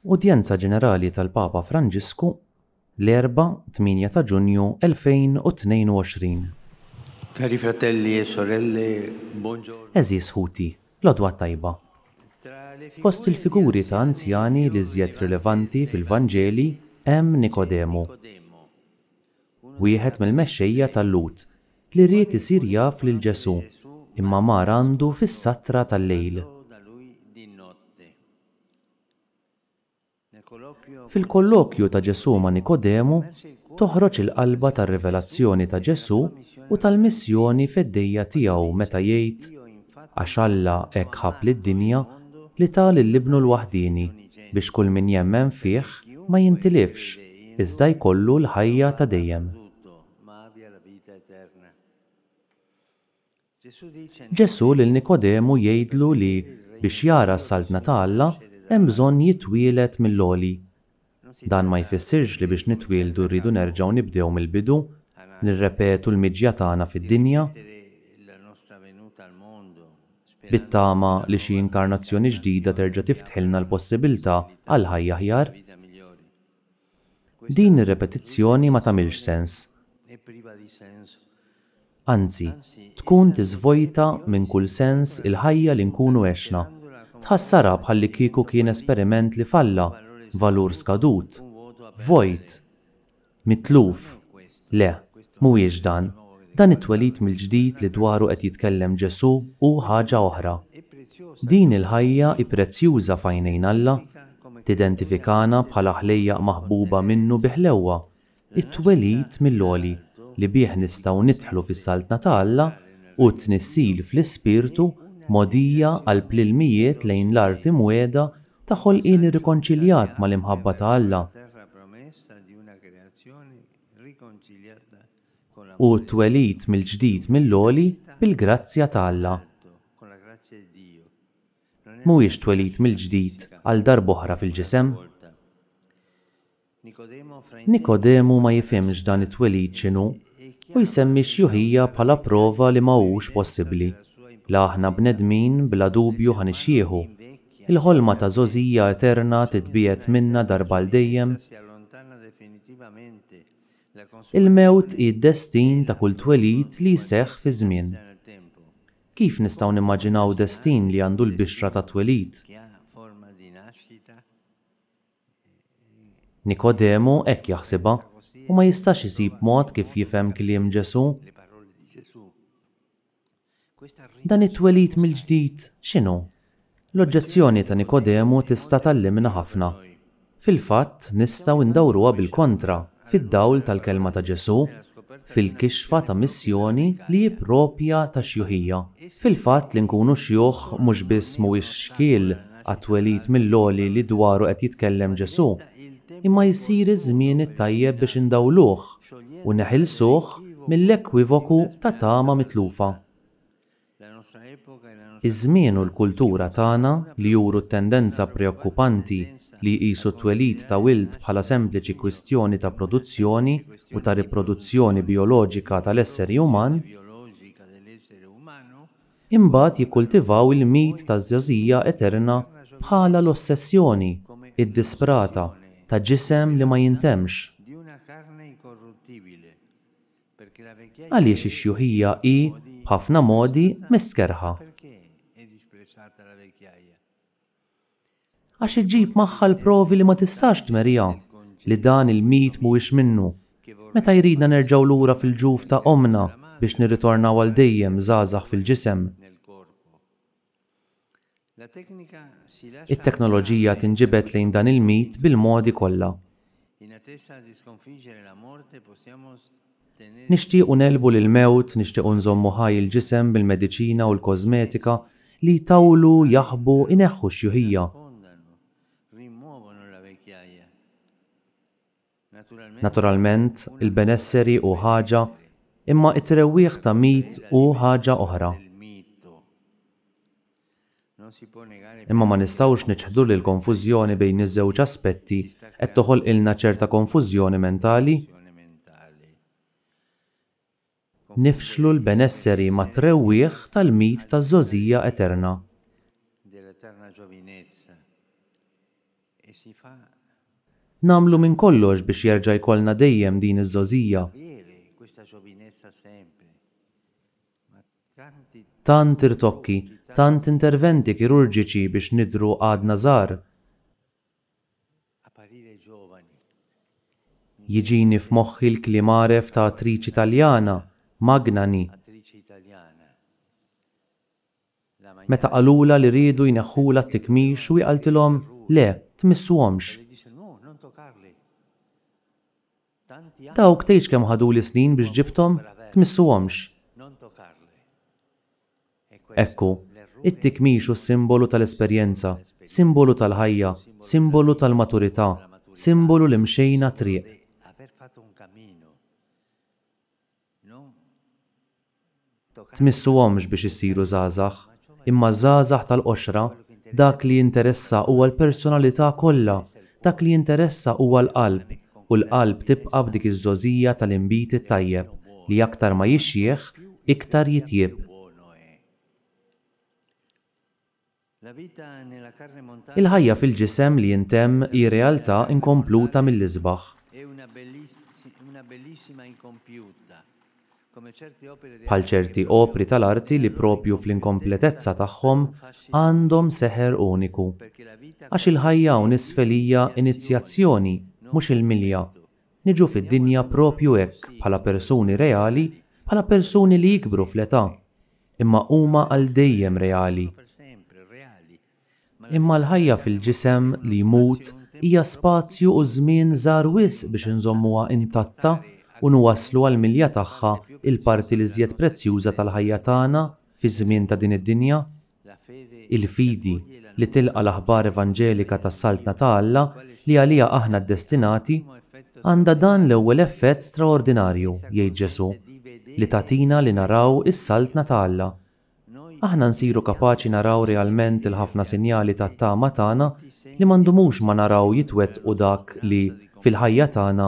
Udjenza Ġenerali tal-Papa Franġisku l-4-8 ta' Ġunju 2022. Cari fratelli e sorelle, buongiorno. Eżis ħuti, l-odwa tajba. Fost il-figuri ta' anzjani li żjed rilevanti fil-Vanġeli hemm Nikodemu, wieħed mill-mexxejja tal-Lut li ried isir jaf lil Ġesù imma mar għandu fis-satra tal-lejl. Fil-kollokju ta' Ġesù ma' Nikodemu toħroġ il-qalba tar-rivelazzjoni ta' Ġesù u tal-missjoni fid-dejja tiegħu meta jgħid: għax Alla hekk ħabb lid-dinja li tal il-Ibnu l-waħdini biex kull min jemmen fih ma jintilifx iżda jkollu l-ħajja ta' dejjem. Ġesù lil Nikodemu jgħidlu li biex jara s-saltna ta' Alla hemm bżonn jitwieled mill-għoli. Dan ma jfissirx li biex nitwieldu rridu nerġgħu nibdew mill-bidu, nirrepetu l-miġja tagħna fid-dinja, bit-tama li xi inkarnazzjoni ġdida terġa' tiftħilna l-possibilità għal ħajja aħjar. Din ir-repetizzjoni ma tagħmilx sens. Anzi, tkun tiżvojta minn kull sens il-ħajja li nkunu għexna. Tħassara bħalli kieku kien esperiment li falla, valur skadut, vojt, mitluf. Le, mhuwiex dan. Dan it-twelid mill-ġdid li dwaru qed jitkellem Ġesù hu ħaġa oħra. Din il-ħajja hi prezzjuża f'għajnejn Alla, tidentifikana bħala ħlejjaq maħbuba minnu biħlewwa, it-twelid mill-għoli li bih nistgħu nidħlu fis-saltna ta' Alla u tnissil fl-ispirtu mogħdija għal plilmijiet lejn l-art imwiegħda ta' ħolqien irrikonċiljat mal-imħabba ta' Alla u twelid mill-ġdid mill-għoli bil-grazzja ta' Alla. Mhuwiex twelid mill-ġdid għal darb'oħra fil-ġisem. Nikodemu ma jifhimx dan it-twelid x'inhu u jsemmi x-xjuħija bħala prova li m'hux possibbli. La aħna bnedmin bla dubju ħanixjieħu. Il-ħolma ta' żożija eterna titbiet minna darba l dejjem. Il-mewt hi d-destin ta' kull twelid li jseħħ fi żmien. Kif nistgħu nimmaġinaw destin li għandu l-bixra ta' twelid? Nikodemu hekk jaħsibha u ma jistax isib mod kif jifhem kliem Ġesù. Dan it-twelid mill-ġdid x'inhu? L-oġġezzjoni ta' Nikodemu tista' tallimna ħafna. Fil-fatt nistgħu ndawruha bil-kontra fid-dawl tal-kelma ta' Ġesù, fil-kixfa ta' missjoni li jippropja ta' xjuħija. Fil-fatt li nkunu xjuħ mhux biss mhuwiex xkiel għat-twelid mill-għoli li dwaru qed jitkellem Ġesù, imma jsir iż-żmien it-tajjeb biex indawluh u neħilsuh mill-ekwivoku ta' tama mitlufa. Iż-żmien u l-kultura tagħna li juru t-tendenza preokkupanti li jqisu t-twelid ta' wild bħala sempliċi kwistjoni ta' produzzjoni u ta' riproduzzjoni bioloġika tal-esseri uman, imbagħad jikkultivaw il-mit taż-żożija eterna bħala l-ossessjoni, id-disprata ta' ġisem li ma jintemmx. Għaliex ix-xjuħija hi b'ħafna modi mistkerħa. Għax iġġib magħha l-provi li ma tistax tmerija li dan il-mit mhuwiex minnu. Meta jridna nerġgħu lura fil-ġuf ta' omna biex nirritornaw għal dejjem żgħażagħ fil-ġisem. It-teknoloġija tinġibed lejn dan il-mit bil-modi kollha. Nixtiequ nelbu lill-mewt, nixtiequ nżommu ħaj il-ġisem bil-mediċina u l-kosmetika li jtawlu, jaħbu, ineħħu x-xjuħija. Naturalment, il-benesseri hu ħaġa, imma it-trewwieħ ta' mit hu ħaġa oħra. Imma ma nistgħux niċħdu li l-konfużjoni bejn iż-żewġ aspetti qed toħolqilna ċerta konfużjoni mentali. Nifxlu l-benesseri ma' trewwieħ tal-mit taż-żożija eterna. e si fa Namlu minn kollox biex jerġa' jkollna dejjem din iż-żożija. avere questa giovinezza sempre. Ma tanti Tant irtokki, tant interventi kirurġiċi biex nidhru għadna żgħar. apparire giovani. Jiġini f'moħħi l-kliem għaref ta' attriċi Taljana, Magnani, Attrice italiana. La meta qalula li rridu jneħħula t-tikmix u jqaltilhom le, tmissuhomx. le dice no, non toccarli. Tanti anni Dawk tgħidx kemm ħaduli snin biex ġibthom, tmissuhomx. non toccarle. E Ekku, it-tikmix hu simbolu tal-esperjenza, simbolu tal-ħajja, simbolu tal-maturità, simbolu li mxejna triq. aver fatto un cammino. Non toccare Tmissuhomx biex isiru żgħażagħ, imma żgħażagħ tal-qoxra, dak li jinteressa huwa l-personalità kollha, dak li jinteressa huwa l-qalb, u l-qalb tibqa' b'dik iż-żożija tal-inbit it-tajjeb li aktar ma jixjieħ, iktar jitjieb. buono è. La vita nella carne montana Il-ħajja fil-ġisem li jintemm hi realtà inkompluta mill-isbaħ. è una bellissima incompiuta. Come certe opere di Bħal ċerti opri tal-arti li propju fl-inkompletezza tagħhom għandhom seħer uniku. perché la vita Għax il-ħajja u nisfelija inizjazzjoni, mhux il-milja. Niġu fid-dinja propju hekk bħala persuni reali, bħala persuni li jikbru fl-età, imma huma għal dejjem reali. per sempre reali. Imma l-ħajja fil-ġisem li jmut hija spazju u żmien żgħar wisq biex inżommuha intatta u nwasslu għal milja tagħha il-parti li żjed prezzjuża tal-ħajja tagħna fi żmien ta' din id-dinja. La fede Il-fidi li tilqa l-aħbar evanġelika tas-saltna ta' Alla li għalija aħna ddestinati għandha dan l-ewwel effett straordinarju, jgħid Ġesu, li tagħtina li naraw is-saltna ta' Alla. Aħna nsiru kapaċi naraw realment il-ħafna sinjali tat-tama tagħna li m'għandhomux ma naraw jitwettqu dak li fil-ħajja tagħna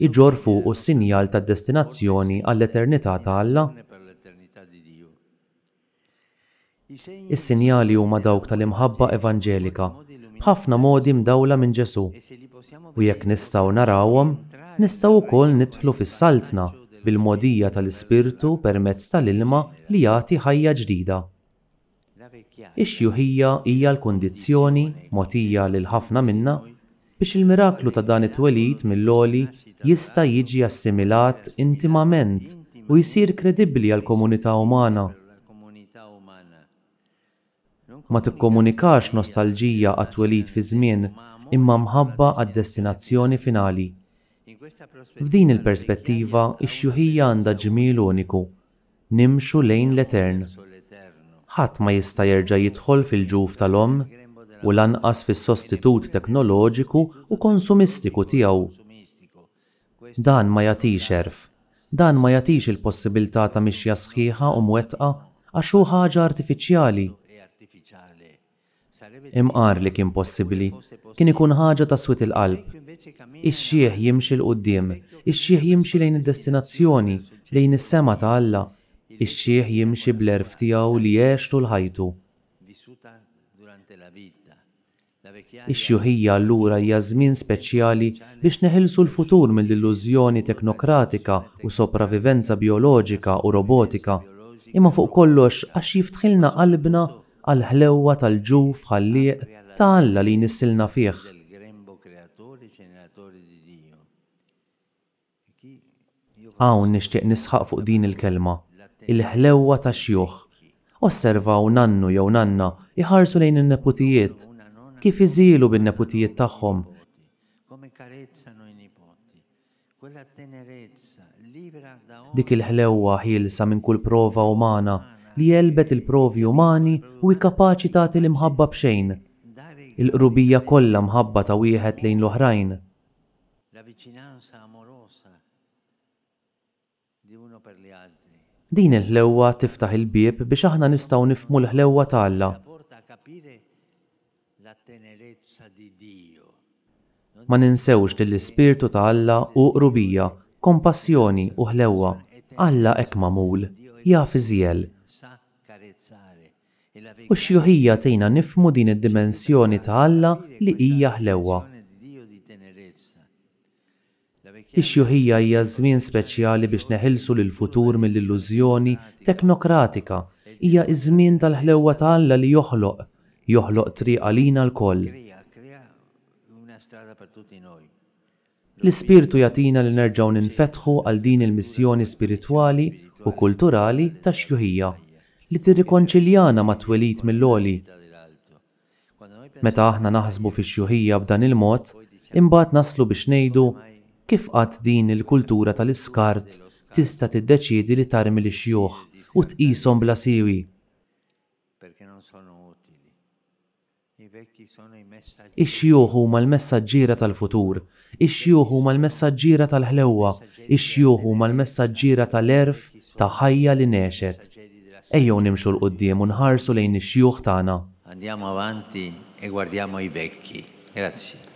iġor fuq is-sinjal tad-destinazzjoni għall-eternità ta' Alla. per l'eternità di Dio. Is-sinjali huma dawk tal-imħabba evanġelika, b'ħafna modi mdawla minn Ġesu. U jekk nistgħu narawhom, nistgħu wkoll nidħlu fis-saltna bil-mogħdija tal-Ispirtu permezz tal-ilma li jagħti ħajja ġdida. La vecchiaia Ix-xjuħija hija l-kundizzjoni mogħtija lil ħafna minnha biex il-miraklu ta' dan it-twelid mill-għoli jista' jiġi assimilat intimament u jsir kredibbli għall komunità umana. per la comunità umana. Non Ma tikkomunikax nostalġija għat-twelid fi żmien imma mħabba għad-destinazzjoni finali. in questa prospettiva F'din il-perspettiva, ix-xjuħija għandha ġmiel uniku. Nimxu lejn l-Etern. l'Eterno. Ħadd ma jista' jerġa' jidħol fil-ġuf tal-Omm u lanqas fis-sostitut teknoloġiku u konsumistiku tiegħu. Consumistico. Dan ma jagħtix erf. Dan ma jagħtix il-possibilità ta' mixja sħiħa u mwettqa għax hu ħaġa artifiċjali. E artificiale. Sarebbe Imqar li kien possibbli, kien ikun ħaġa ta' swit il-qalb. invece cammina Ix-xieħ jimxi l qudiem, ix-xieħ jimxi lejn id-destinazzjoni, lejn is-sema ta' Alla. Ix-xieħ jimxi bl-erf tiegħu li jgħix tul ħajtu. vissuta durante la vita. La vecchiaia Ix-xjuħija allura hija żmien speċjali biex neħilsu l-futur mill-illużjoni teknokratika u sopravivenza bioloġika u robotika, imma fuq kollox għax jiftħilna qalbna għal ħlewwa tal-ġuf ħallieq ta' Alla li jnissilna fih. del grembo creatore e generatore di Dio. E chi io Hawn nixtieq nisħaq fuq din il-kelma, il-ħlewwa tax-xjuħ. Osservaw nannu jew nanna iħarsu lejn in-neputijiet, una nonna kif iżielu bin-neputijiet tagħhom. come carezzano i nipoti. Quella tenerezza libera da ogni Dik il-ħlewwa ħielsa minn kull prova umana li jelbet il-provi umani u kapaċi tagħti l-imħabba b'xejn. dare Il-qrubija kollha mħabba ta' wieħed lejn l-oħrajn. la vicinanza amorosa di uno per gli altri. Din il-ħlewwa tiftaħ il-bieb biex aħna nistgħu nifhmu l-ħlewwa ta' Alla. La porta a capire la tenerezza di Dio. Ma ninsewx din l-ispirtu ta' Alla u qrubija, kompassjoni u ħlewwa. Alla hekk magħmul, jaf iżjel. Sa carezzare U x-xjuħija tgħinna nifhmu din id-dimensjoni ta' Alla li hija ħlewwa. Ix-xjuħija hija żmien speċjali biex neħilsu lil futur mill-illużjoni teknokratika. Hija ż-żmien tal-ħlewwa ta' Alla li joħloq triq għalina l-koll. L-Ispirtu jagħtina li nerġgħu ninfetħu għal din il-missjoni spiritwali u kulturali tax-xjuħija li tirrikonċiljana ma' twelid mill-għoli. Meta aħna naħsbu fix-xjuħija b'dan il-mod, imbagħad naslu biex ngħidu kif qatt din il-kultura tal-iskart tista' tiddeċiedi li tarmi l-xjuħ u tqishom bla siwi. Ix-xjuħ huma l-messaġġiera tal-futur, ix-xjuħ huma l-messaġġiera tal-ħlewwa, ix-xjuħ huma l-messaġġiera tal-erf ta' ħajja li nexet. Ejjew nimxu l-qudiem u nħarsu lejn ix-xjuħ tagħna. Andiamo avanti e guardiamo i vecchi. Grazie.